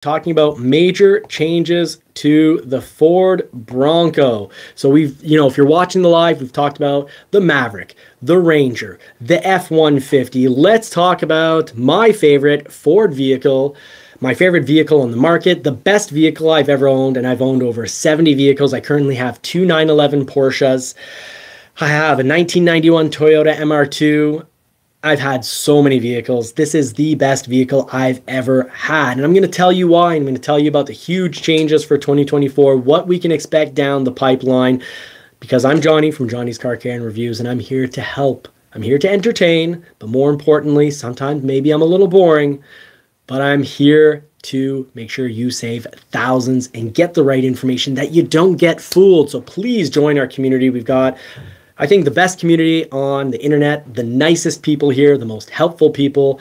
talking about major changes to the Ford Bronco. So if you're watching the live, we've talked about the Maverick, the Ranger, the F-150. Let's talk about my favorite Ford vehicle, my favorite vehicle on the market, the best vehicle I've ever owned, and I've owned over 70 vehicles. I currently have two 911 Porsches. I have a 1991 Toyota MR2. I've had so many vehicles. This is the best vehicle I've ever had. And I'm going to tell you why. I'm going to tell you about the huge changes for 2024, what we can expect down the pipeline, because I'm Johnny from Johnny's Car Care and Reviews, and I'm here to help. I'm here to entertain, but more importantly, sometimes maybe I'm a little boring, but I'm here to make sure you save thousands and get the right information, that you don't get fooled. So please join our community. We've got, I think, the best community on the internet, the nicest people here, the most helpful people.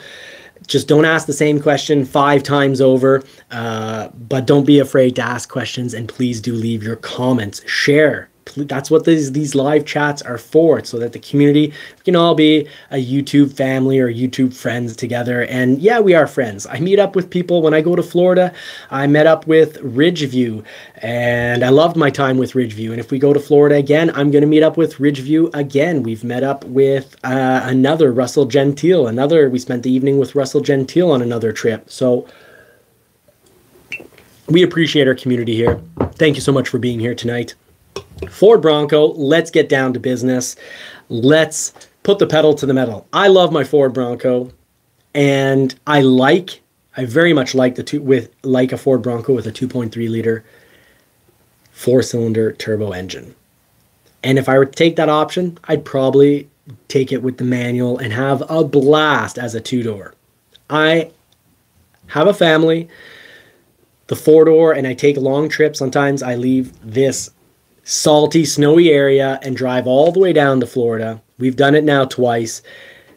Just don't ask the same question 5 times over, but don't be afraid to ask questions, and please do leave your comments. Share. That's what these live chats are for, so that the community can all be a YouTube family or YouTube friends together. And yeah, we are friends. I meet up with people when I go to Florida. I met up with Ridgeview, and I loved my time with Ridgeview. And if we go to Florida again, I'm going to meet up with Ridgeview again. We've met up with another Russell Gentile. We spent the evening with Russell Gentile on another trip. So we appreciate our community here. Thank you so much for being here tonight. Ford Bronco, let's get down to business. Let's put the pedal to the metal. I love my Ford Bronco, and I very much like a Ford Bronco with a 2.3 liter 4-cylinder turbo engine. And if I were to take that option, I'd probably take it with the manual and have a blast as a 2-door. I have a family, the 4-door, and I take long trips. Sometimes I leave this salty, snowy area and drive all the way down to Florida. We've done it now twice.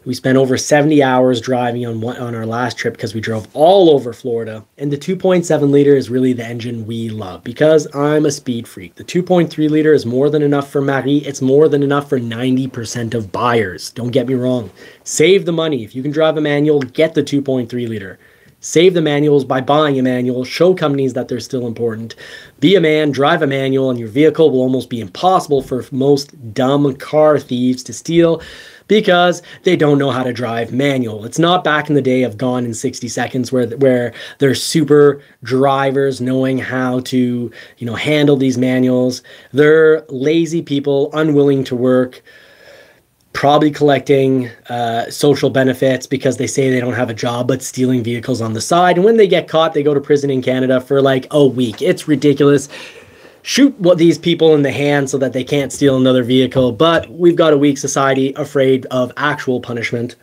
We spent over 70 hours driving on our last trip because we drove all over Florida. And the 2.7 liter is really the engine we love, because I'm a speed freak. The 2.3 liter is more than enough for Marie. It's more than enough for 90% of buyers. Don't get me wrong. Save the money. If you can drive a manual, get the 2.3 liter. Save the manuals by buying a manual. Show companies that they're still important. Be a man, drive a manual, and your vehicle will almost be impossible for most dumb car thieves to steal, because they don't know how to drive manual. It's not back in the day of Gone in 60 Seconds where they're super drivers knowing how to, handle these manuals. They're lazy people, unwilling to work, probably collecting social benefits because they say they don't have a job, but stealing vehicles on the side. And when they get caught, they go to prison in Canada for like a week. It's ridiculous. Shoot these people in the hand so that they can't steal another vehicle. But we've got a weak society afraid of actual punishment.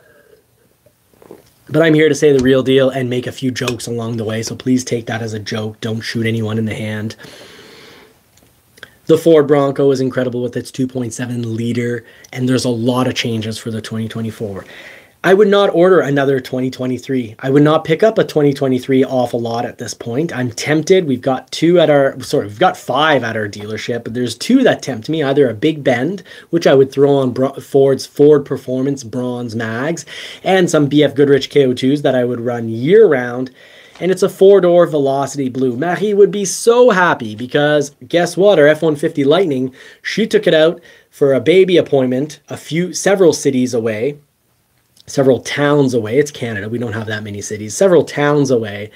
But I'm here to say the real deal and make a few jokes along the way. So please take that as a joke. Don't shoot anyone in the hand. The Ford Bronco is incredible with its 2.7 liter, and there's a lot of changes for the 2024. I would not order another 2023. I would not pick up a 2023 off a lot at this point. I'm tempted. We've got 5 at our dealership, but there's 2 that tempt me. Either a Big Bend, which I would throw on Ford's Ford Performance Bronze Mags, and some BF Goodrich KO2s that I would run year round. And it's a 4-door Velocity Blue. Marie would be so happy, because guess what? Our F-150 Lightning, she took it out for a baby appointment several cities away, several towns away. It's Canada. We don't have that many cities. Several towns away.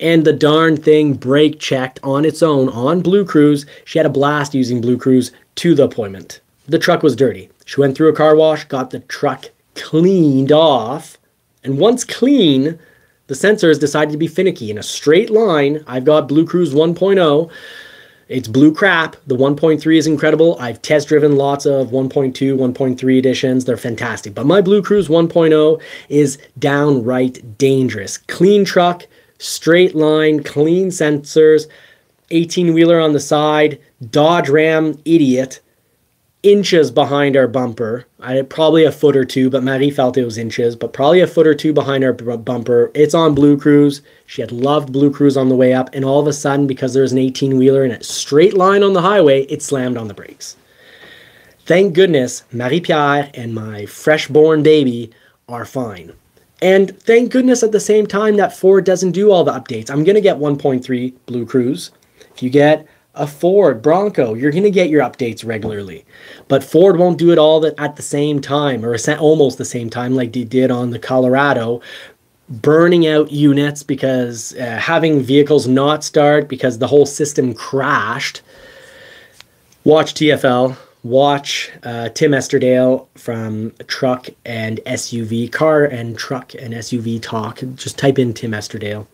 And the darn thing brake checked on its own on Blue Cruise. She had a blast using Blue Cruise to the appointment. The truck was dirty. She went through a car wash, got the truck cleaned off, and once clean, the sensors decided to be finicky. In a straight line, I've got Blue Cruise 1.0. It's blue crap. The 1.3 is incredible. I've test driven lots of 1.2, 1.3 editions. They're fantastic. But my Blue Cruise 1.0 is downright dangerous. Clean truck, straight line, clean sensors, 18-wheeler on the side, Dodge Ram idiot, inches behind our bumper. Probably a foot or 2, but Marie felt it was inches, but probably a foot or 2 behind our bumper. It's on Blue Cruise. She had loved Blue Cruise on the way up, and all of a sudden, because there's an 18-wheeler in a straight line on the highway, it slammed on the brakes. Thank goodness Marie-Pierre and my fresh-born baby are fine. And thank goodness at the same time that Ford doesn't do all the updates. I'm going to get 1.3 Blue Cruise. If you get a Ford Bronco, you're going to get your updates regularly. But Ford won't do it all at the same time, or almost the same time like they did on the Colorado, burning out units because having vehicles not start because the whole system crashed. Watch TFL. Watch Tim Esterdale from Truck and SUV, Car and Truck and SUV Talk. Just type in Tim Esterdale.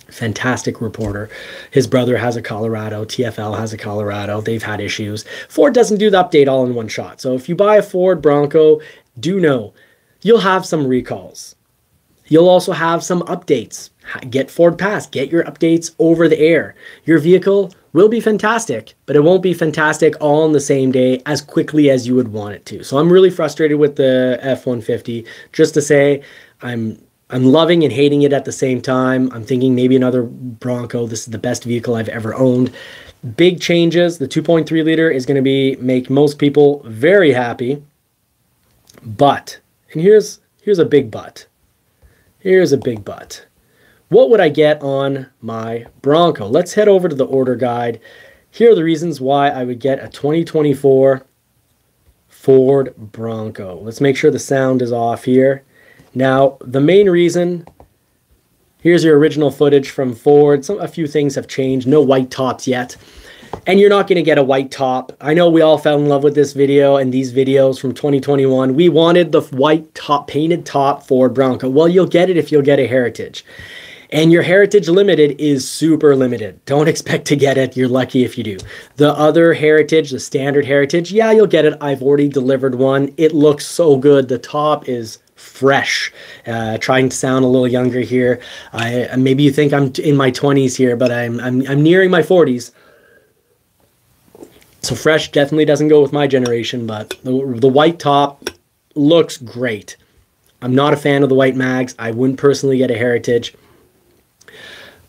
Fantastic reporter. His brother has a Colorado. TFL has a Colorado. They've had issues. Ford doesn't do the update all in one shot. So if you buy a Ford Bronco, do know you'll have some recalls. You'll also have some updates. Get Ford Pass. Get your updates over the air. Your vehicle will be fantastic, but it won't be fantastic all on the same day as quickly as you would want it to. So I'm really frustrated with the F-150. Just to say, I'm loving and hating it at the same time. I'm thinking maybe another Bronco. This is the best vehicle I've ever owned. Big changes. The 2.3 liter is going to make most people very happy. But, and here's a big but. Here's a big but. What would I get on my Bronco? Let's head over to the order guide. Here are the reasons why I would get a 2024 Ford Bronco. Let's make sure the sound is off here. Now, the main reason, here's your original footage from Ford. A few things have changed. No white tops yet. And you're not going to get a white top. I know we all fell in love with this video and these videos from 2021. We wanted the white top, painted top Ford Bronco. Well, you'll get it if you'll get a Heritage. And your Heritage Limited is super limited. Don't expect to get it. You're lucky if you do. The other Heritage, the standard Heritage, yeah, you'll get it. I've already delivered one. It looks so good. The top is fresh. Trying to sound a little younger here. Maybe you think I'm in my 20s here, but I'm nearing my 40s. So fresh definitely doesn't go with my generation, but the white top looks great. I'm not a fan of the white mags. I wouldn't personally get a Heritage.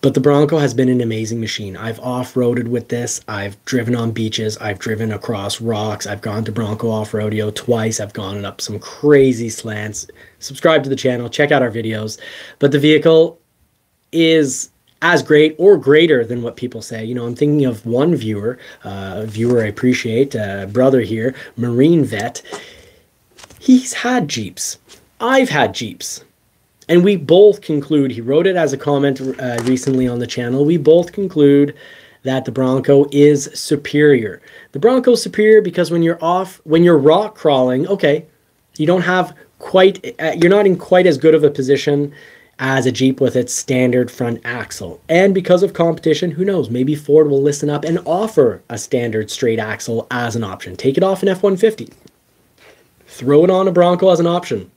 But the Bronco has been an amazing machine. I've off-roaded with this. I've driven on beaches. I've driven across rocks. I've gone to Bronco off-rodeo twice. I've gone up some crazy slants. Subscribe to the channel. Check out our videos. But the vehicle is as great or greater than what people say. You know, I'm thinking of one viewer, I appreciate, brother here, Marine Vet. He's had Jeeps. I've had Jeeps. And we both conclude, he wrote it as a comment recently on the channel, we both conclude that the Bronco is superior. The Bronco's superior because when you're rock crawling, okay, you don't have quite, you're not in quite as good of a position as a Jeep with its standard front axle. And because of competition, who knows, maybe Ford will listen up and offer a standard straight axle as an option. Take it off an F-150. Throw it on a Bronco as an option.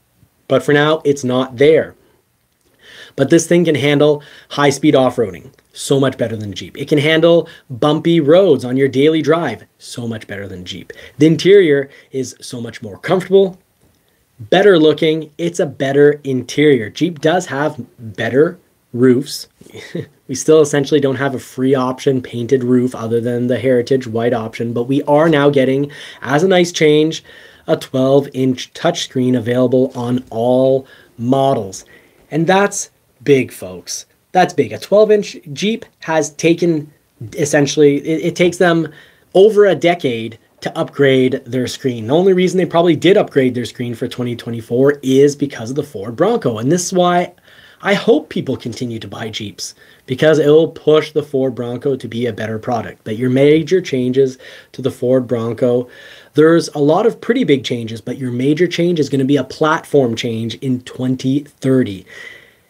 But for now, it's not there. But this thing can handle high-speed off-roading. So much better than Jeep. It can handle bumpy roads on your daily drive. So much better than Jeep. The interior is so much more comfortable, better looking. It's a better interior. Jeep does have better roofs. We still essentially don't have a free option painted roof other than the Heritage white option. But we are now getting, as a nice change, a 12-inch touchscreen available on all models. And that's big, folks. That's big. A 12-inch Jeep has taken, essentially, it takes them over a decade to upgrade their screen. The only reason they probably did upgrade their screen for 2024 is because of the Ford Bronco. And this is why I hope people continue to buy Jeeps, because it will push the Ford Bronco to be a better product. But your major changes to the Ford Bronco, there's a lot of pretty big changes, but your major change is going to be a platform change in 2030.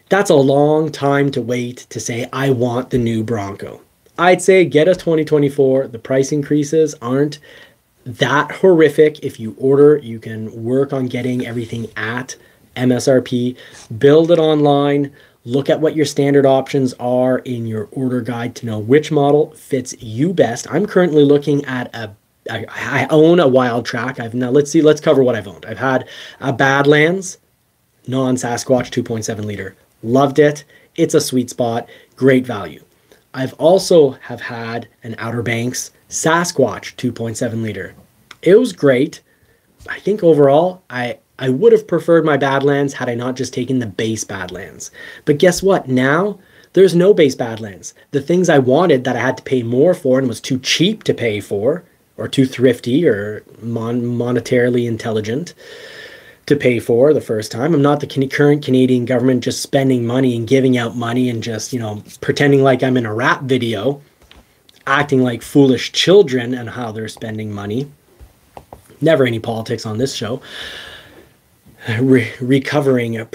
That's a long time to wait to say, I want the new Bronco. I'd say get a 2024. The price increases aren't that horrific. If you order, you can work on getting everything at MSRP. Build it online. Look at what your standard options are in your order guide to know which model fits you best. I'm currently looking at I own a Wild Track. Let's cover what I've owned. I've had a Badlands non-Sasquatch 2.7 liter. Loved it. It's a sweet spot. Great value. I've also have had an Outer Banks Sasquatch 2.7 liter. It was great. I think overall I I would have preferred my Badlands had I not just taken the base Badlands. But guess what? Now there's no base Badlands. The things I wanted that I had to pay more for and was too cheap to pay for, or too thrifty or monetarily intelligent to pay for the first time. I'm not the current Canadian government just spending money and giving out money and just, pretending like I'm in a rap video, acting like foolish children and how they're spending money. Never any politics on this show. Recovering a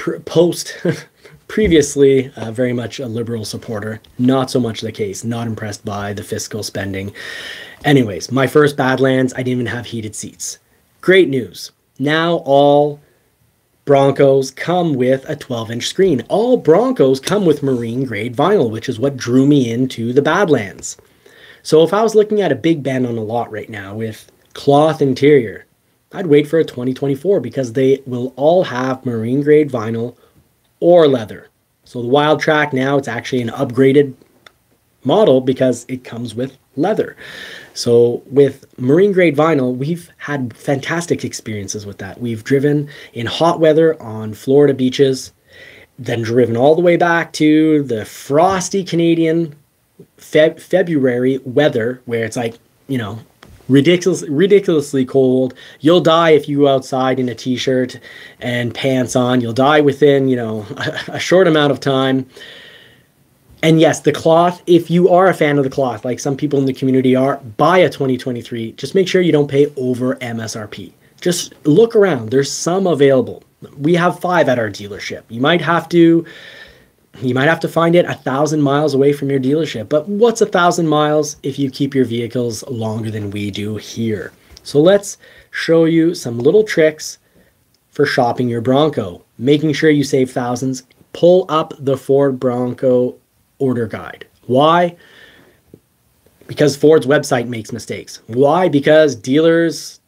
previously very much a liberal supporter. Not so much the case. Not impressed by the fiscal spending. Anyways, my first Badlands, I didn't even have heated seats. Great news. Now all Broncos come with a 12-inch screen. All Broncos come with marine grade vinyl, which is what drew me into the Badlands. So if I was looking at a Big Ben on a lot right now with cloth interior, I'd wait for a 2024 because they will all have marine grade vinyl or leather. So the Wild Track now, it's actually an upgraded model because it comes with leather. So with marine grade vinyl, we've had fantastic experiences with that. We've driven in hot weather on Florida beaches, then driven all the way back to the frosty Canadian February weather where it's like, ridiculously cold. You'll die if you go outside in a t-shirt and pants on. You'll die within, a short amount of time. And yes, the cloth, if you are a fan of the cloth, like some people in the community are, buy a 2023. Just make sure you don't pay over MSRP. Just look around. There's some available. We have 5 at our dealership. You might have to find it 1,000 miles away from your dealership. But what's 1,000 miles if you keep your vehicles longer than we do here? So let's show you some little tricks for shopping your Bronco, making sure you save thousands. Pull up the Ford Bronco order guide. Why? Because Ford's website makes mistakes. Why? Because dealers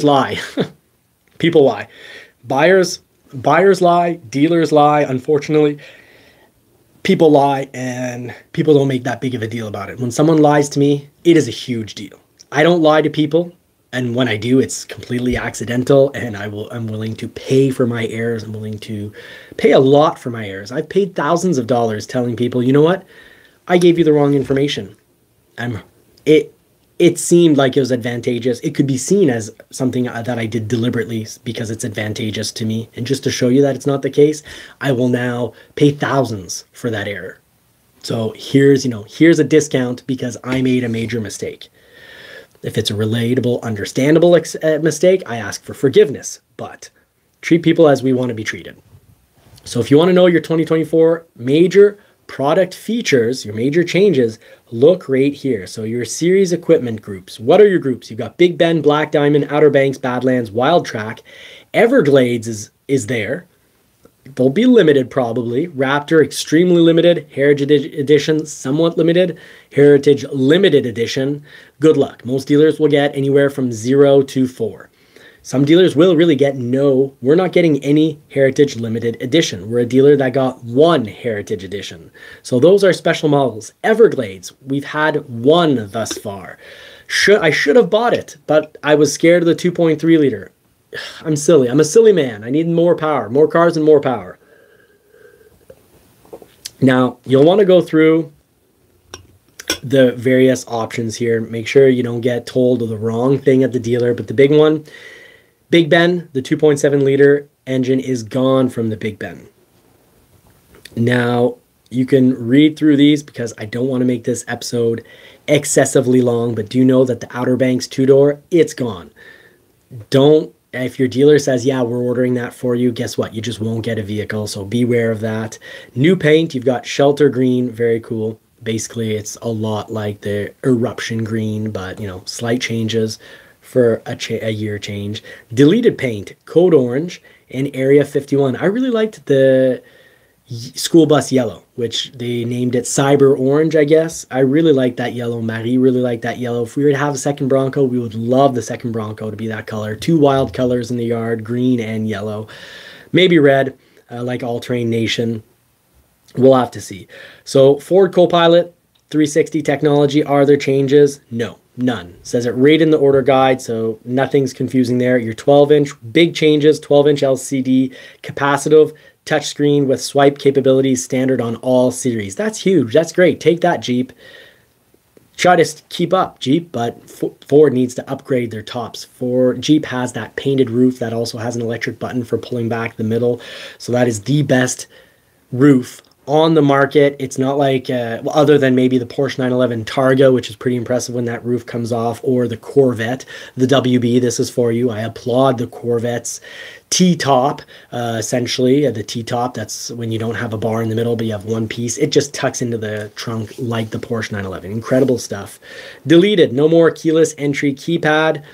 lie. People lie. Buyers lie, dealers lie. Unfortunately, people lie, and people don't make that big of a deal about it. When someone lies to me, it is a huge deal. I don't lie to people, and when I do, it's completely accidental, and I'm willing to pay for my errors. I'm willing to pay a lot for my errors. I've paid thousands of dollars telling people, you know what? I gave you the wrong information. It seemed like it was advantageous. It could be seen as something that I did deliberately because it's advantageous to me. And just to show you that it's not the case, I will now pay thousands for that error. So here's a discount because I made a major mistake. If it's a relatable, understandable mistake, I ask for forgiveness, but treat people as we want to be treated. So if you want to know your 2024 major product features, your major changes, look right here. So your series equipment groups. What are your groups? You've got Big Ben, Black Diamond, Outer Banks, Badlands, Wild Track. Everglades is there. They'll be limited probably. Raptor, extremely limited. Heritage Edition, somewhat limited. Heritage Limited Edition. Good luck. Most dealers will get anywhere from 0 to 4. Some dealers will really get no. We're not getting any Heritage Limited Edition. We're a dealer that got 1 Heritage Edition. So those are special models. Everglades, we've had 1 thus far. I should have bought it, but I was scared of the 2.3 liter. I'm silly. I'm a silly man. I need more power, more cars and more power. Now, you'll want to go through the various options here. Make sure you don't get told the wrong thing at the dealer, but the big one, Big Ben, the 2.7 liter engine is gone from the Big Ben. Now, you can read through these because I don't want to make this episode excessively long, but do know that the Outer Banks 2-door, it's gone. If your dealer says, yeah, we're ordering that for you, guess what? You just won't get a vehicle, so beware of that. New paint, you've got Shelter Green, very cool. Basically, it's a lot like the Eruption Green, but, slight changes for a year change. Deleted paint, Code Orange, and Area 51. I really liked the school bus yellow, which they named it Cyber Orange, I guess. I really like that yellow. Marie really liked that yellow. If we were to have a second Bronco, we would love the second Bronco to be that color. 2 wild colors in the yard, green and yellow. Maybe red, like All Terrain Nation. We'll have to see. So Ford Copilot 360 technology, are there changes? No. None. Says it right in the order guide, so nothing's confusing there. Your 12-inch, big changes, 12-inch LCD, capacitive, touchscreen with swipe capabilities, standard on all series. That's huge. That's great. Take that, Jeep. Try to keep up, Jeep, but Ford needs to upgrade their tops. Jeep has that painted roof that also has an electric button for pulling back the middle, so that is the best roof on the market. It's not like, well, other than maybe the Porsche 911 Targa, which is pretty impressive when that roof comes off, or the Corvette, the WB, this is for you. I applaud the Corvette's T-top, essentially. The T-top, that's when you don't have a bar in the middle, but you have one piece. It just tucks into the trunk like the Porsche 911. Incredible stuff. Deleted. No more keyless entry keypad.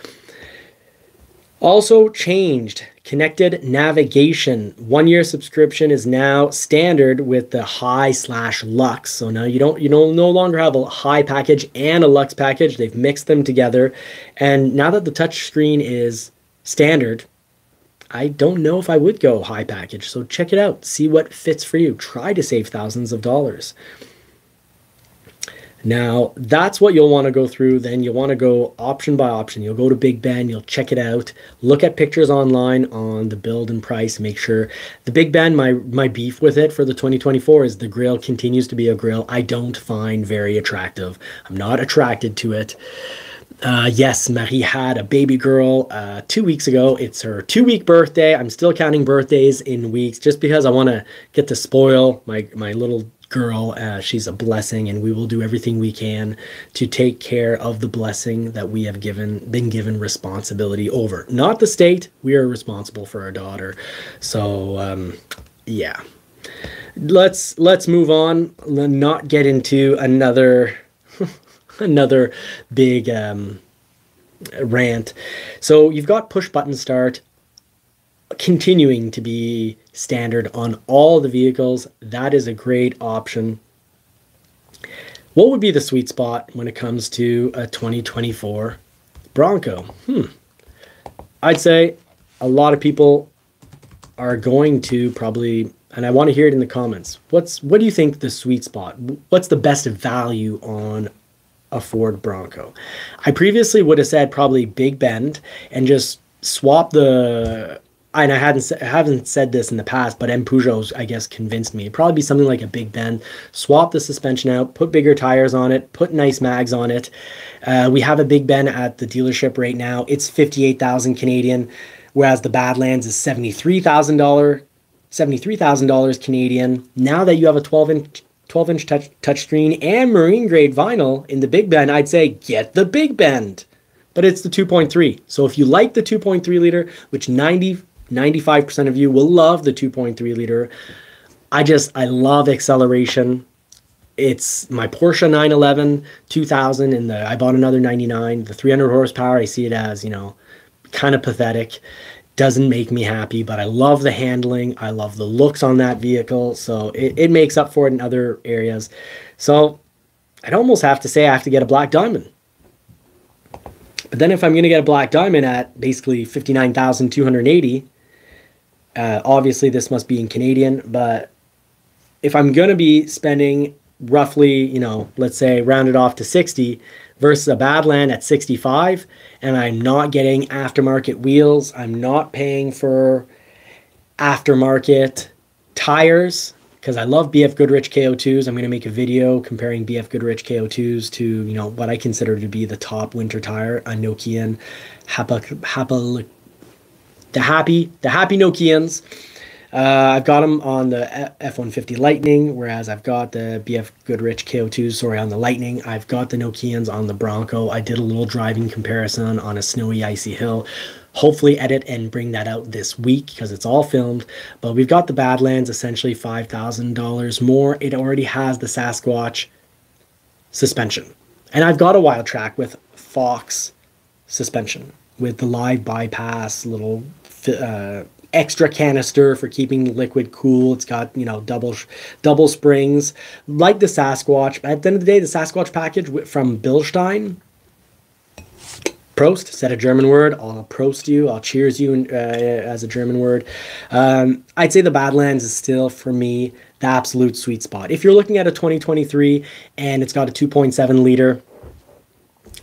Also changed. Connected navigation. 1-year subscription is now standard with the high/Lux. So now you don't no longer have a high package and a Lux package. They've mixed them together. And now that the touchscreen is standard, I don't know if I would go high package. So check it out. See what fits for you. Try to save thousands of dollars. Now, that's what you'll want to go through. Then you'll want to go option by option. You'll go to Big Ben, you'll check it out, look at pictures online on the build and price, make sure. The Big Ben, my beef with it for the 2024 is the grill continues to be a grill I don't find very attractive. I'm not attracted to it. Yes, Marie had a baby girl 2 weeks ago. It's her 2-week birthday. I'm still counting birthdays in weeks just because I want to get to spoil my little girl. She's a blessing, and we will do everything we can to take care of the blessing that we have been given responsibility over. Not the state. We are responsible for our daughter. So yeah, let's move on. Not get into another another big rant. So you've got push button start continuing to be standard on all the vehicles. That is a great option. What would be the sweet spot when it comes to a 2024 Bronco? I'd say a lot of people are going to probably, and I want to hear it in the comments. What do you think the sweet spot? What's the best value on a Ford Bronco? I previously would have said probably Big Bend and just swap the, and I haven't said this in the past, but M Peugeot's, I guess, convinced me. It'd probably be something like a Big Bend, swap the suspension out, put bigger tires on it, put nice mags on it. We have a Big Bend at the dealership right now. It's 58,000 Canadian, whereas the Badlands is $73,000 Canadian. Now that you have a 12-inch touchscreen and marine grade vinyl in the Big Bend, I'd say get the Big Bend. But it's the 2.3. So if you like the 2.3 liter, which 95% of you will love the 2.3 liter, I love acceleration. It's my Porsche 911 2000, and I bought another 99. The 300 horsepower, I see it as, kind of pathetic. Doesn't make me happy, but I love the handling. I love the looks on that vehicle. So it makes up for it in other areas. So I'd almost have to say I have to get a black diamond. But then if I'm going to get a black diamond at basically $59,280, obviously this must be in Canadian, but if I'm going to be spending roughly, let's say round it off to 60 versus a Badland at 65, and I'm not getting aftermarket wheels, I'm not paying for aftermarket tires, because I love BF Goodrich KO2s. I'm going to make a video comparing BF Goodrich KO2s to, what I consider to be the top winter tire, a Nokian, the happy Nokians. I've got them on the F-150 Lightning, whereas I've got the BF Goodrich KO2s, on the Lightning. I've got the Nokians on the Bronco. I did a little driving comparison on a snowy, icy hill. Hopefully edit and bring that out this week because it's all filmed. But we've got the Badlands, essentially $5,000 more. It already has the Sasquatch suspension. And I've got a Wild Track with Fox suspension with the live bypass, little extra canister for keeping liquid cool. It's got, double springs like the Sasquatch. At the end of the day, the Sasquatch package from Bilstein, Prost, said a German word. I'll prost you. I'll cheers you as a German word. I'd say the Badlands is still, for me, the absolute sweet spot. If you're looking at a 2023 and it's got a 2.7 liter,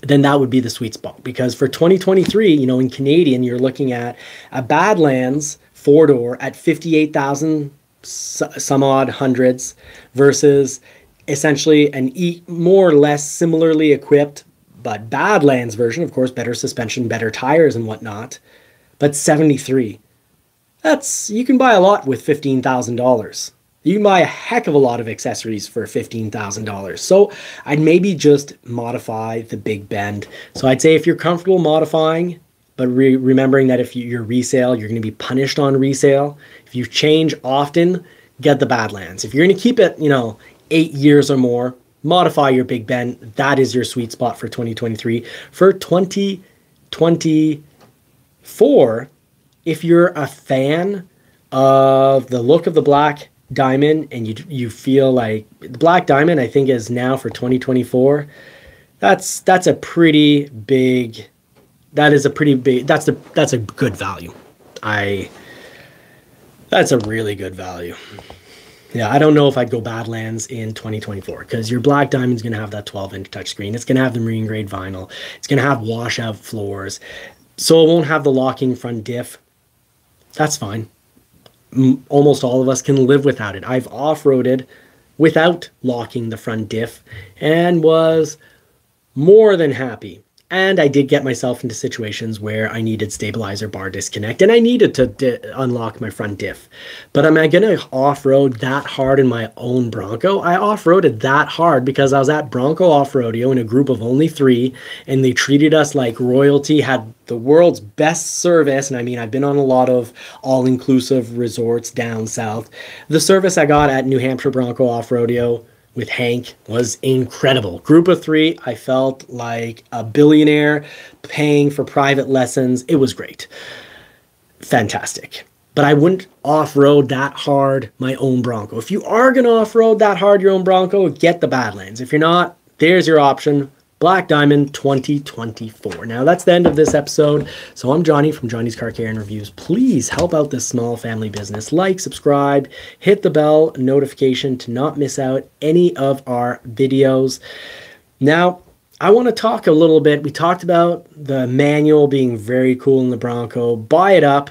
then that would be the sweet spot. Because for 2023, you know, in Canadian, you're looking at a Badlands 4-door at 58,000 some odd hundreds versus essentially an more or less similarly equipped but Badlands version, of course, better suspension, better tires and whatnot, but 73. That's, you can buy a lot with $15,000. You can buy a heck of a lot of accessories for $15,000. So I'd maybe just modify the Big Bend. So I'd say if you're comfortable modifying, but remembering that if you're resale, you're going to be punished on resale. If you change often, get the Badlands. If you're going to keep it, you know, 8 years or more, modify your Big Bend. That is your sweet spot for 2023. For 2024, if you're a fan of the look of the Black Diamond and you feel like the Black Diamond, I think, is now for 2024, that's a pretty big, that's a good value. That's a really good value. Yeah, I don't know if I'd go Badlands in 2024 because your Black Diamond's going to have that 12-inch touchscreen. It's going to have the marine grade vinyl. It's going to have washout floors. So it won't have the locking front diff. That's fine. Almost all of us can live without it. I've off-roaded without locking the front diff and was more than happy. And I did get myself into situations where I needed stabilizer bar disconnect and I needed to unlock my front diff. But am I going to off-road that hard in my own Bronco? I off-roaded that hard because I was at Bronco Off-Rodeo in a group of only 3 and they treated us like royalty, had the world's best service. And I mean, I've been on a lot of all-inclusive resorts down south. The service I got at New Hampshire Bronco Off-Rodeo with Hank was incredible. Group of 3, I felt like a billionaire paying for private lessons. It was great. Fantastic. But I wouldn't off-road that hard my own Bronco. If you are going to off-road that hard your own Bronco, get the Badlands. If you're not, there's your option. Black Diamond 2024. Now that's the end of this episode. So I'm Johnny from Johnny's Car Care and Reviews. Please help out this small family business. Like, subscribe, hit the bell notification to not miss out any of our videos. Now, I want to talk a little bit. We talked about the manual being very cool in the Bronco. Buy it up.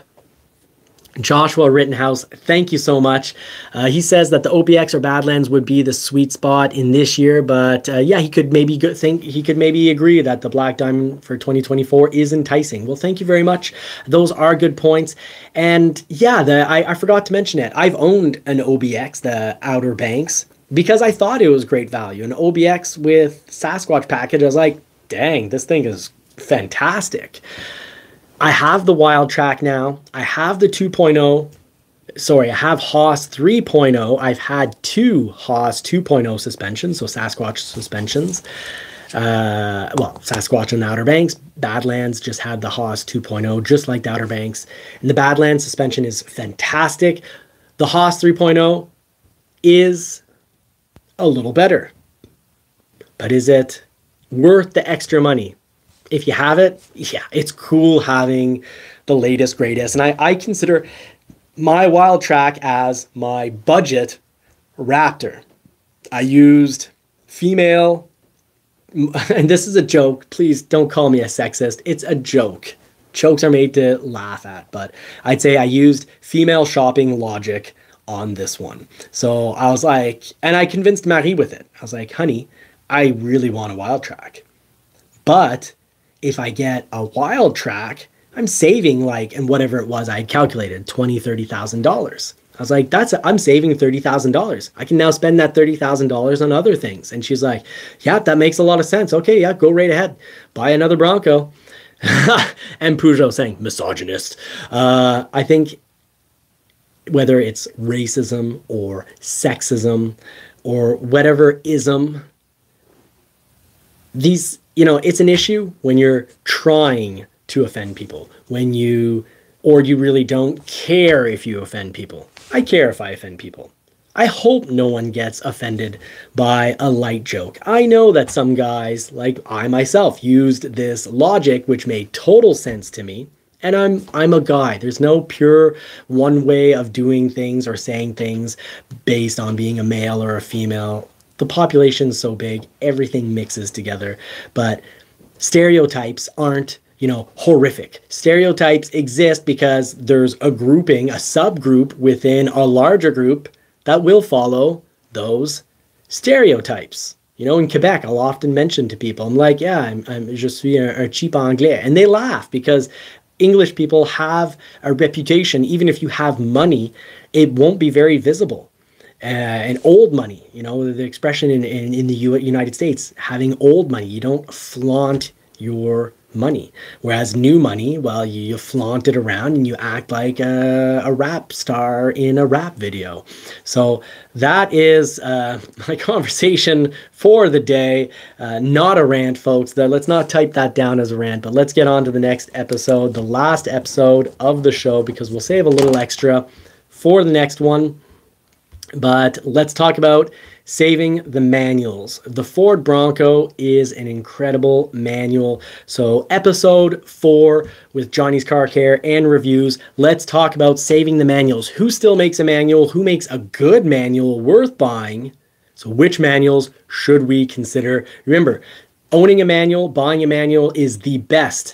Joshua Rittenhouse, thank you so much. He says that the OPX or Badlands would be the sweet spot in this year, but yeah, he could maybe agree that the Black Diamond for 2024 is enticing. Well, thank you very much. Those are good points. And yeah, I forgot to mention it. I've owned an OBX, the Outer Banks, because I thought it was great value. An OBX with Sasquatch package, I was like, dang, this thing is fantastic. I have the Wild Track now. I have the 2.0. Sorry, I have Haas 3.0. I've had 2 Haas 2.0 suspensions, so Sasquatch suspensions. Well, Sasquatch on the Outer Banks. Badlands just had the Haas 2.0, just like the Outer Banks. And the Badlands suspension is fantastic. The Haas 3.0 is a little better. But is it worth the extra money? If you have it, yeah, it's cool having the latest, greatest. And I consider my Wild Track as my budget Raptor. I used female, and this is a joke. Please don't call me a sexist. It's a joke. Jokes are made to laugh at, but I'd say I used female shopping logic on this one. So I was like, and I convinced Marie with it. I was like, honey, I really want a Wild Track. But if I get a Wild Track, I'm saving like, and whatever it was, I had calculated $20,000, $30,000. I was like, I'm saving $30,000. I can now spend that $30,000 on other things. And she's like, yeah, that makes a lot of sense. Okay, yeah, go right ahead. Buy another Bronco. And Peugeot saying, misogynist. I think whether it's racism or sexism or whatever ism, these, you know, it's an issue when you're trying to offend people, or you really don't care if you offend people. I care if I offend people. I hope no one gets offended by a light joke. I know that some guys, like I myself, used this logic, which made total sense to me. And I'm a guy. There's no pure one way of doing things or saying things based on being a male or a female. The population's so big, everything mixes together. But stereotypes aren't, horrific. Stereotypes exist because there's a grouping, a subgroup within a larger group that will follow those stereotypes. In Quebec, I'll often mention to people, I'm like, yeah, je suis un cheap anglais. And they laugh because English people have a reputation. Even if you have money, it won't be very visible. And old money, the expression in the United States, having old money, you don't flaunt your money. Whereas new money, well, you flaunt it around and you act like a rap star in a rap video. So that is my conversation for the day. Not a rant, folks. Let's not type that down as a rant, but let's get on to the next episode, the last episode of the show, because we'll save a little extra for the next one. But let's talk about saving the manuals. The Ford Bronco is an incredible manual. So episode 4 with Johnny's Car Care and reviews. Let's talk about saving the manuals. Who still makes a manual? Who makes a good manual worth buying? So which manuals should we consider? Remember, owning a manual, buying a manual is the best